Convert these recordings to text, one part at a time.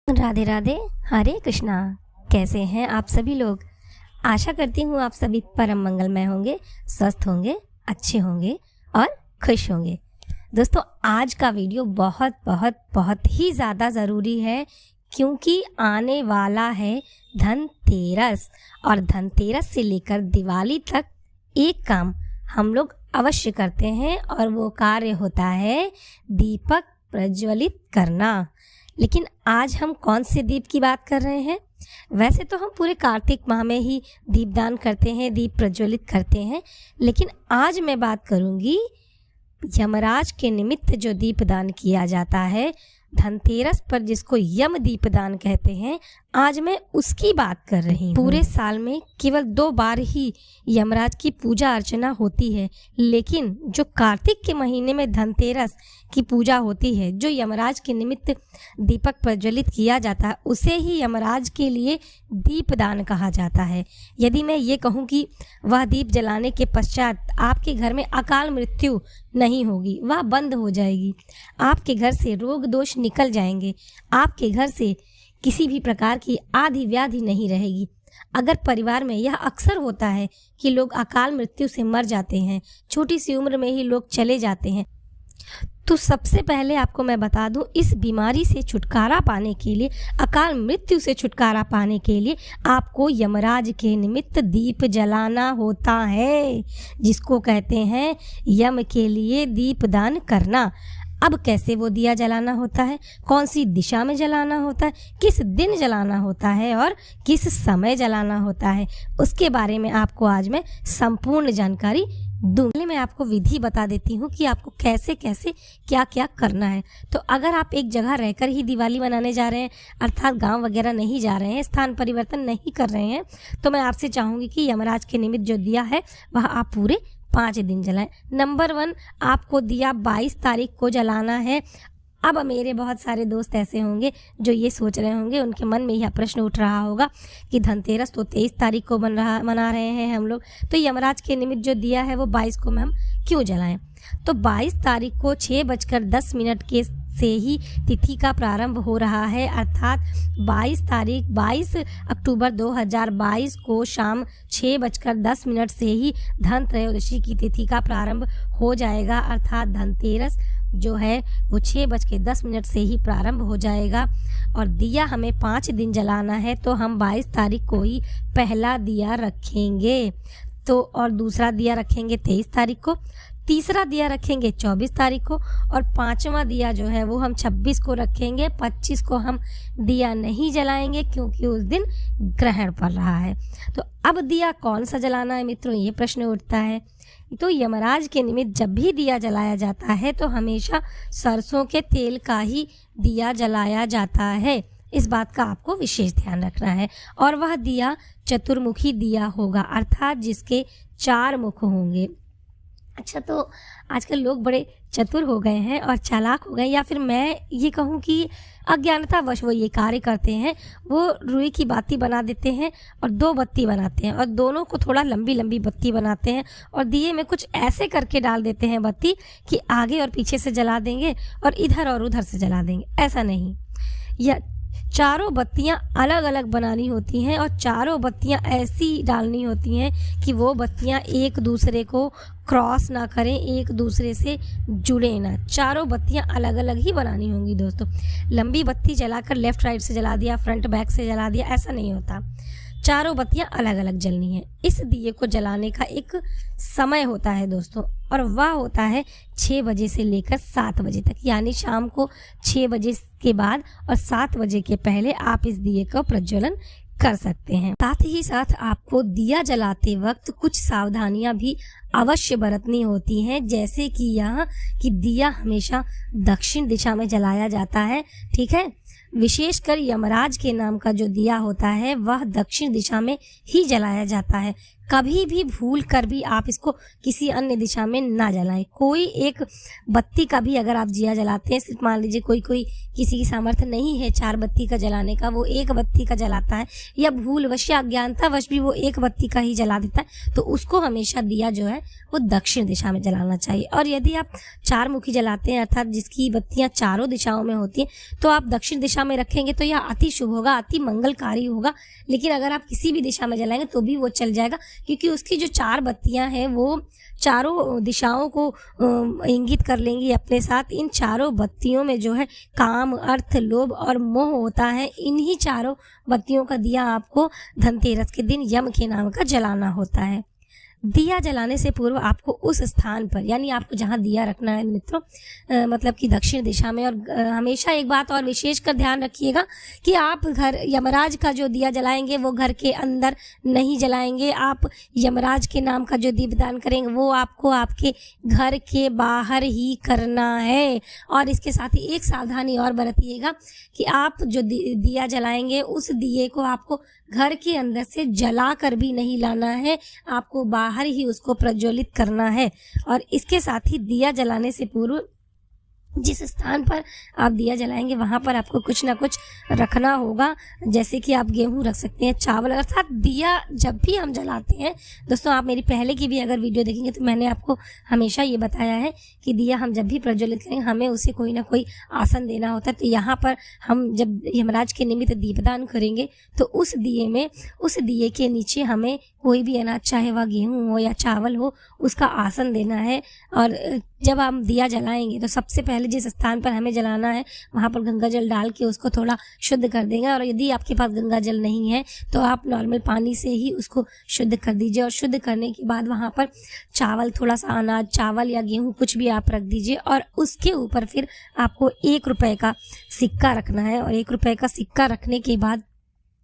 राधे राधे। हरे कृष्णा। कैसे हैं आप सभी लोग? आशा करती हूँ आप सभी परम मंगलमय होंगे, स्वस्थ होंगे, अच्छे होंगे और खुश होंगे। दोस्तों, आज का वीडियो बहुत बहुत बहुत ही ज़्यादा ज़रूरी है क्योंकि आने वाला है धनतेरस। और धनतेरस से लेकर दिवाली तक एक काम हम लोग अवश्य करते हैं और वो कार्य होता है दीपक प्रज्वलित करना। लेकिन आज हम कौन से दीप की बात कर रहे हैं? वैसे तो हम पूरे कार्तिक माह में ही दीपदान करते हैं, दीप प्रज्वलित करते हैं, लेकिन आज मैं बात करूंगी यमराज के निमित्त जो दीपदान किया जाता है धनतेरस पर, जिसको यम दीपदान कहते हैं, आज मैं उसकी बात कर रही हूँ। पूरे साल में केवल 2 बार ही यमराज की पूजा अर्चना होती है, लेकिन जो कार्तिक के महीने में धनतेरस की पूजा होती है, जो यमराज के निमित्त दीपक प्रज्वलित किया जाता है, उसे ही यमराज के लिए दीपदान कहा जाता है। यदि मैं ये कहूँ कि वह दीप जलाने के पश्चात आपके घर में अकाल मृत्यु नहीं होगी, वह बंद हो जाएगी, आपके घर से रोग दोष निकल जाएंगे, आपके घर से किसी भी प्रकार की आदि व्याधि नहीं रहेगी। अगर परिवार में यह अक्सर होता है कि लोग अकाल मृत्यु से मर जाते हैं, छोटी सी उम्र में ही लोग चले जाते हैं, तो सबसे पहले आपको मैं बता दूं, इस बीमारी से छुटकारा पाने के लिए, अकाल मृत्यु से छुटकारा पाने के लिए आपको यमराज के निमित्त दीप जलाना होता है, जिसको कहते हैं यम के लिए दीपदान करना। अब कैसे वो दिया जलाना होता है, कौन सी दिशा में जलाना होता है, किस दिन जलाना होता है और किस समय जलाना होता है, उसके बारे में आपको आज मैं संपूर्ण जानकारी दूंगी। मैं आपको विधि बता देती हूँ कि आपको कैसे कैसे क्या क्या करना है। तो अगर आप एक जगह रहकर ही दिवाली मनाने जा रहे हैं, अर्थात गांव वगैरह नहीं जा रहे हैं, स्थान परिवर्तन नहीं कर रहे हैं, तो मैं आपसे चाहूँगी कि यमराज के निमित्त जो दिया है वह आप पूरे 5 दिन जलाएं। नंबर 1, आपको दिया 22 तारीख को जलाना है। अब मेरे बहुत सारे दोस्त ऐसे होंगे जो ये सोच रहे होंगे, उनके मन में यह प्रश्न उठ रहा होगा कि धनतेरस तो 23 तारीख को मना रहे हैं हम लोग, तो यमराज के निमित्त जो दिया है वो 22 को हम क्यों जलाएं? तो 22 तारीख को 6:10 के से ही तिथि का प्रारंभ हो रहा है, अर्थात 22 अक्टूबर 2022 को शाम 6:10 से ही धन त्रयोदशी की तिथि का प्रारंभ हो जाएगा। अर्थात धनतेरस जो है वो 6:10 से ही प्रारंभ हो जाएगा। और दिया हमें 5 दिन जलाना है, तो हम 22 तारीख को ही पहला दिया रखेंगे, तो और दूसरा दिया रखेंगे 23 तारीख को, तीसरा दिया रखेंगे 24 तारीख को, और 5वां दिया जो है वो हम 26 को रखेंगे। 25 को हम दिया नहीं जलाएंगे क्योंकि उस दिन ग्रहण पड़ रहा है। तो अब दिया कौन सा जलाना है मित्रों, ये प्रश्न उठता है। तो यमराज के निमित्त जब भी दिया जलाया जाता है तो हमेशा सरसों के तेल का ही दिया जलाया जाता है, इस बात का आपको विशेष ध्यान रखना है। और वह दिया चतुर्मुखी दिया होगा, अर्थात जिसके 4 मुख होंगे। अच्छा, तो आजकल लोग बड़े चतुर हो गए हैं और चालाक हो गए, या फिर मैं ये कहूँ कि अज्ञानतावश वो ये कार्य करते हैं, वो रुई की बाती बना देते हैं और 2 बत्ती बनाते हैं और दोनों को थोड़ा लंबी लंबी बत्ती बनाते हैं और दिए में कुछ ऐसे करके डाल देते हैं बत्ती कि आगे और पीछे से जला देंगे और इधर और उधर से जला देंगे। ऐसा नहीं, या चारों बत्तियां अलग अलग बनानी होती हैं और चारों बत्तियां ऐसी डालनी होती हैं कि वो बत्तियां एक दूसरे को क्रॉस ना करें, एक दूसरे से जुड़े ना। चारों बत्तियां अलग अलग ही बनानी होंगी दोस्तों। लंबी बत्ती जलाकर लेफ्ट राइट से जला दिया, फ्रंट बैक से जला दिया, ऐसा नहीं होता। चारों बत्तियां अलग अलग जलनी है। इस दिए को जलाने का एक समय होता है दोस्तों, और वह होता है 6 बजे से लेकर 7 बजे तक, यानी शाम को 6 बजे के बाद और 7 बजे के पहले आप इस दिए का प्रज्वलन कर सकते हैं। साथ ही साथ आपको दिया जलाते वक्त कुछ सावधानियां भी अवश्य बरतनी होती हैं, जैसे कि यहाँ कि दिया हमेशा दक्षिण दिशा में जलाया जाता है, ठीक है। विशेषकर यमराज के नाम का जो दिया होता है वह दक्षिण दिशा में ही जलाया जाता है। कभी भी भूल कर भी आप इसको किसी अन्य दिशा में ना जलाएं। कोई एक बत्ती का भी अगर आप दिया जलाते हैं, सिर्फ मान लीजिए कोई किसी की सामर्थ्य नहीं है 4 बत्ती का जलाने का, वो 1 बत्ती का जलाता है, या भूलवश या अज्ञानतावश भी वो 1 बत्ती का ही जला देता है, तो उसको हमेशा दिया जो है वो दक्षिण दिशा में जलाना चाहिए। और यदि आप 4 मुखी जलाते हैं, अर्थात जिसकी बत्तियां चारों दिशाओं में होती हैं, तो आप दक्षिण दिशा में रखेंगे तो यह अति शुभ होगा, अति मंगलकारी होगा। लेकिन अगर आप किसी भी दिशा में जलाएंगे तो भी वो चल जाएगा, क्योंकि उसकी जो 4 बत्तियां हैं वो चारों दिशाओं को इंगित कर लेंगी अपने साथ। इन चारों बत्तियों में जो है काम, अर्थ, लोभ और मोह होता है। इन्हीं चारों बत्तियों का दिया आपको धनतेरस के दिन यम के नाम का जलाना होता है। दिया जलाने से पूर्व आपको उस स्थान पर, यानी आपको जहाँ दिया रखना है मित्रों, मतलब कि दक्षिण दिशा में। और हमेशा एक बात और विशेष कर ध्यान रखिएगा कि आप घर यमराज का जो दिया जलाएंगे वो घर के अंदर नहीं जलाएंगे। आप यमराज के नाम का जो दीपदान करेंगे वो आपको आपके घर के बाहर ही करना है। और इसके साथ ही एक सावधानी और बरतिएगा कि आप जो दिया जलाएंगे उस दिए को आपको घर के अंदर से जला कर भी नहीं लाना है, आपको बाहर ही उसको प्रज्वलित करना है। और इसके साथ ही दिया जलाने से पूर्व जिस स्थान पर आप दिया जलाएंगे वहाँ पर आपको कुछ ना कुछ रखना होगा, जैसे कि आप गेहूं रख सकते हैं, चावल। अर्थात दिया जब भी हम जलाते हैं दोस्तों, आप मेरी पहले की भी अगर वीडियो देखेंगे तो मैंने आपको हमेशा ये बताया है कि दिया हम जब भी प्रज्वलित करेंगे हमें उसे कोई ना कोई आसन देना होता है। तो यहाँ पर हम जब यमराज के निमित्त दीपदान करेंगे तो उस दिए के नीचे हमें कोई भी अनाज, चाहे वह गेहूं हो या चावल हो, उसका आसन देना है। और जब हम दिया जलाएंगे तो सबसे पहले जिस स्थान पर हमें जलाना है वहाँ पर गंगा जल डाल के उसको थोड़ा शुद्ध कर देंगे। और यदि आपके पास गंगा जल नहीं है तो आप नॉर्मल पानी से ही उसको शुद्ध कर दीजिए। और शुद्ध करने के बाद वहाँ पर चावल, थोड़ा सा अनाज, चावल या गेहूं कुछ भी आप रख दीजिए। और उसके ऊपर फिर आपको 1 रुपए का सिक्का रखना है। और 1 रुपए का सिक्का रखने के बाद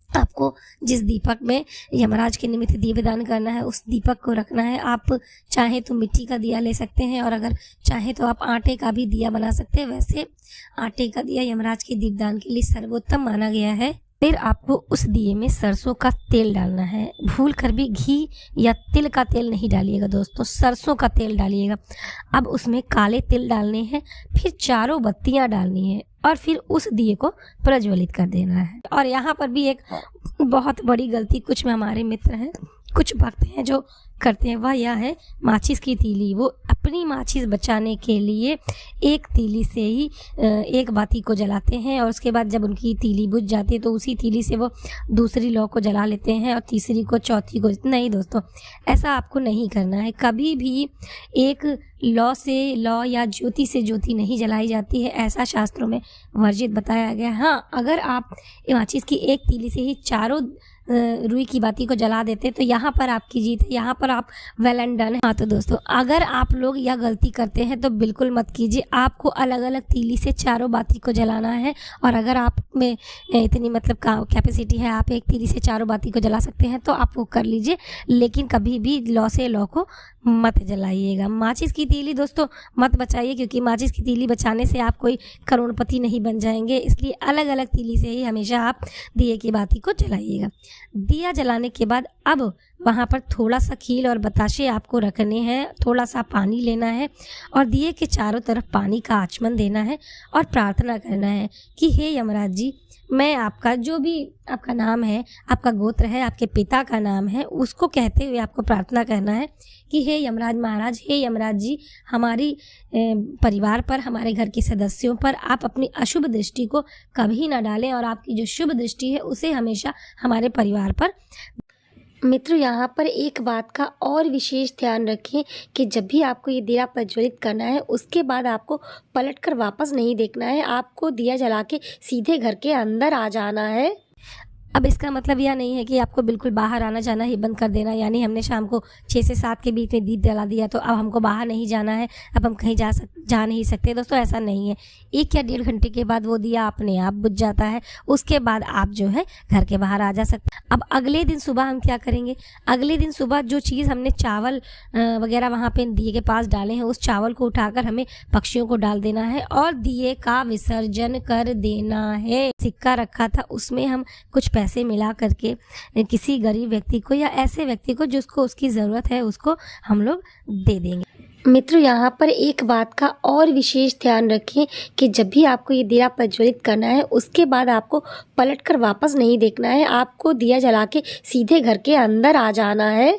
आपको जिस दीपक में यमराज के निमित्त दीपदान करना है उस दीपक को रखना है। आप चाहे तो मिट्टी का दिया ले सकते हैं, और अगर चाहे तो आप आटे का भी दिया बना सकते हैं। वैसे आटे का दिया यमराज के दीपदान के लिए सर्वोत्तम माना गया है। फिर आपको उस दिए में सरसों का तेल डालना है। भूल कर भी घी या तिल का तेल नहीं डालिएगा दोस्तों, सरसों का तेल डालिएगा। अब उसमें काले तिल डालने हैं, फिर चारों बत्तियां डालनी है और फिर उस दिए को प्रज्वलित कर देना है। और यहाँ पर भी एक बहुत बड़ी गलती कुछ में हमारे मित्र हैं, कुछ भक्त हैं जो करते हैं, वह यह है माचिस की तीली। वो अपनी माचिस बचाने के लिए एक तीली से ही एक बाती को जलाते हैं, और उसके बाद जब उनकी तीली बुझ जाती है तो उसी तीली से वो दूसरी लौ को जला लेते हैं और तीसरी को, चौथी को। नहीं दोस्तों, ऐसा आपको नहीं करना है। कभी भी एक लौ से लौ या ज्योति से ज्योति नहीं जलाई जाती है, ऐसा शास्त्रों में वर्जित बताया गया। हाँ, अगर आप माचिस की एक तीली से ही चारों रुई की बाती को जला देते तो यहाँ पर आपकी जीत है, यहाँ पर आप वेल एंड डन है। हाँ तो दोस्तों, अगर आप लोग यह गलती करते हैं तो बिल्कुल मत कीजिए। आपको अलग अलग तीली से चारों बाती को जलाना है। और अगर आप में इतनी मतलब कैपेसिटी है, आप एक तीली से चारों बाती को जला सकते हैं तो आप वो कर लीजिए, लेकिन कभी भी लौ से लौ को मत जलाइएगा। माचिस की तीली दोस्तों मत बचाइए, क्योंकि माचिस की तीली बचाने से आप कोई करोड़पति नहीं बन जाएंगे। इसलिए अलग अलग तीली से ही हमेशा आप दिए की बाती को जलाइएगा। दिया जलाने के बाद अब वहाँ पर थोड़ा सा खील और बताशे आपको रखने हैं, थोड़ा सा पानी लेना है और दिए के चारों तरफ पानी का आचमन देना है और प्रार्थना करना है कि हे यमराज जी, मैं आपका, जो भी आपका नाम है, आपका गोत्र है, आपके पिता का नाम है, उसको कहते हुए आपको प्रार्थना करना है कि हे यमराज महाराज, हे यमराज जी, हमारी परिवार पर, हमारे घर के सदस्यों पर आप अपनी अशुभ दृष्टि को कभी ना डालें और आपकी जो शुभ दृष्टि है उसे हमेशा हमारे परिवार पर। मित्रों, यहाँ पर एक बात का और विशेष ध्यान रखें कि जब भी आपको ये दिया प्रज्वलित करना है उसके बाद आपको पलटकर वापस नहीं देखना है, आपको दिया जला के सीधे घर के अंदर आ जाना है। अब इसका मतलब यह नहीं है कि आपको बिल्कुल बाहर आना जाना ही बंद कर देना, यानी हमने शाम को 6 से 7 के बीच में दीप जला दिया तो अब हमको बाहर नहीं जाना है, अब हम कहीं जा नहीं सकते। दोस्तों ऐसा नहीं है। 1 या 1.5 घंटे के बाद वो दिया अपने आप बुझ जाता है, उसके बाद आप जो है घर के बाहर आ जा सकते। अब अगले दिन सुबह हम क्या करेंगे? अगले दिन सुबह जो चीज़ हमने चावल वगैरह वहाँ पे दिए के पास डाले हैं, उस चावल को उठाकर हमें पक्षियों को डाल देना है और दिए का विसर्जन कर देना है। सिक्का रखा था उसमें हम कुछ पैसे पैसे मिला करके किसी गरीब व्यक्ति को या ऐसे व्यक्ति को जिसको उसकी ज़रूरत है उसको हम लोग दे देंगे। मित्रों, यहाँ पर एक बात का और विशेष ध्यान रखें कि जब भी आपको ये दिया प्रज्वलित करना है उसके बाद आपको पलटकर वापस नहीं देखना है, आपको दिया जला के सीधे घर के अंदर आ जाना है।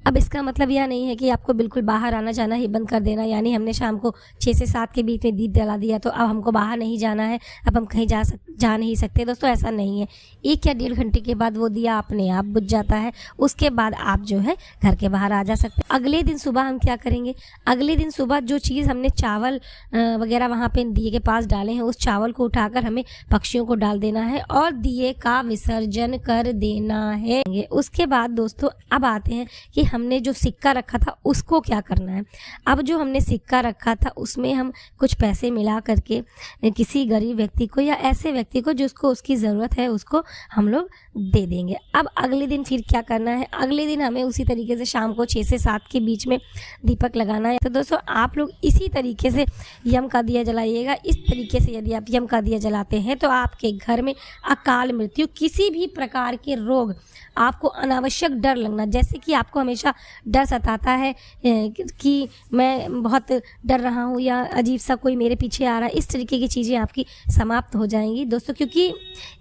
अब इसका मतलब यह नहीं है कि आपको बिल्कुल बाहर आना जाना ही बंद कर देना, यानी हमने शाम को 6 से 7 के बीच में दीप जला दिया तो अब हमको बाहर नहीं जाना है, अब हम कहीं जा नहीं सकते। दोस्तों ऐसा नहीं है, 1 या 1.5 घंटे के बाद वो दिया अपने आप बुझ जाता है, उसके बाद आप जो है घर के बाहर आ जा सकते हैं। अगले दिन सुबह हम क्या करेंगे, अगले दिन सुबह जो चीज़ हमने चावल वगैरह वहाँ पे दिए के पास डाले हैं उस चावल को उठाकर हमें पक्षियों को डाल देना है और दिए का विसर्जन कर देना है। उसके बाद दोस्तों अब आते हैं कि हमने जो सिक्का रखा था उसको क्या करना है। अब जो हमने सिक्का रखा था उसमें हम कुछ पैसे मिला करके किसी गरीब व्यक्ति को या ऐसे व्यक्ति को जिसको उसकी ज़रूरत है उसको हम लोग दे देंगे। अब अगले दिन फिर क्या करना है, अगले दिन हमें उसी तरीके से शाम को 6 से 7 के बीच में दीपक लगाना है। तो दोस्तों आप लोग इसी तरीके से यम का दिया जलाइएगा। इस तरीके से यदि आप यम का दिया जलाते हैं तो आपके घर में अकाल मृत्यु, किसी भी प्रकार के रोग, आपको अनावश्यक डर लगना, जैसे कि आपको हमेशा डर सताता है कि मैं बहुत डर रहा हूँ या अजीब सा कोई मेरे पीछे आ रहा है, इस तरीके की चीज़ें आपकी समाप्त हो जाएंगी दोस्तों। क्योंकि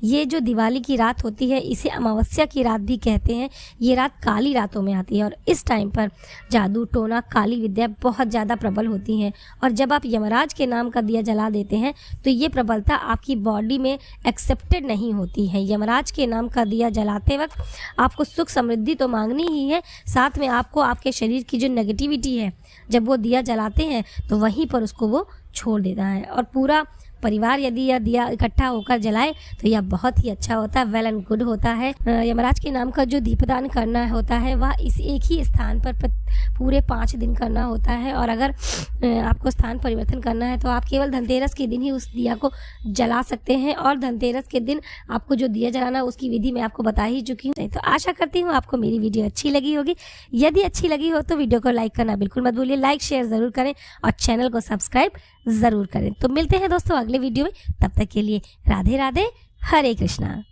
ये जो दिवाली की रात होती है इसे अमावस्या की रात भी कहते हैं। ये रात काली रातों में आती है और इस टाइम पर जादू टोना काली विद्या बहुत ज़्यादा प्रबल होती हैं और जब आप यमराज के नाम का दिया जला देते हैं तो ये प्रबलता आपकी बॉडी में एक्सेप्टेड नहीं होती है। यमराज के नाम का दिया जलाते वक्त आपको सुख समृद्धि तो मांगनी ही है, साथ में आपको आपके शरीर की जो नेगेटिविटी है जब वो दिया जलाते हैं तो वहीं पर उसको वो छोड़ देता है और पूरा परिवार यदि यह दिया इकट्ठा होकर जलाए तो यह बहुत ही अच्छा होता है, वेल एंड गुड होता है। यमराज के नाम का जो दीपदान करना होता है वह इस एक ही स्थान पर पूरे 5 दिन करना होता है और अगर आपको स्थान परिवर्तन करना है तो आप केवल धनतेरस के दिन ही उस दिया को जला सकते हैं और धनतेरस के दिन आपको जो दिया जलाना उसकी विधि मैं आपको बता ही चुकी हूँ। तो आशा करती हूँ आपको मेरी वीडियो अच्छी लगी होगी। यदि अच्छी लगी हो तो वीडियो को लाइक करना बिल्कुल मत भूलिए, लाइक शेयर ज़रूर करें और चैनल को सब्सक्राइब ज़रूर करें। तो मिलते हैं दोस्तों अगले वीडियो में, तब तक के लिए राधे राधे, हरे कृष्णा।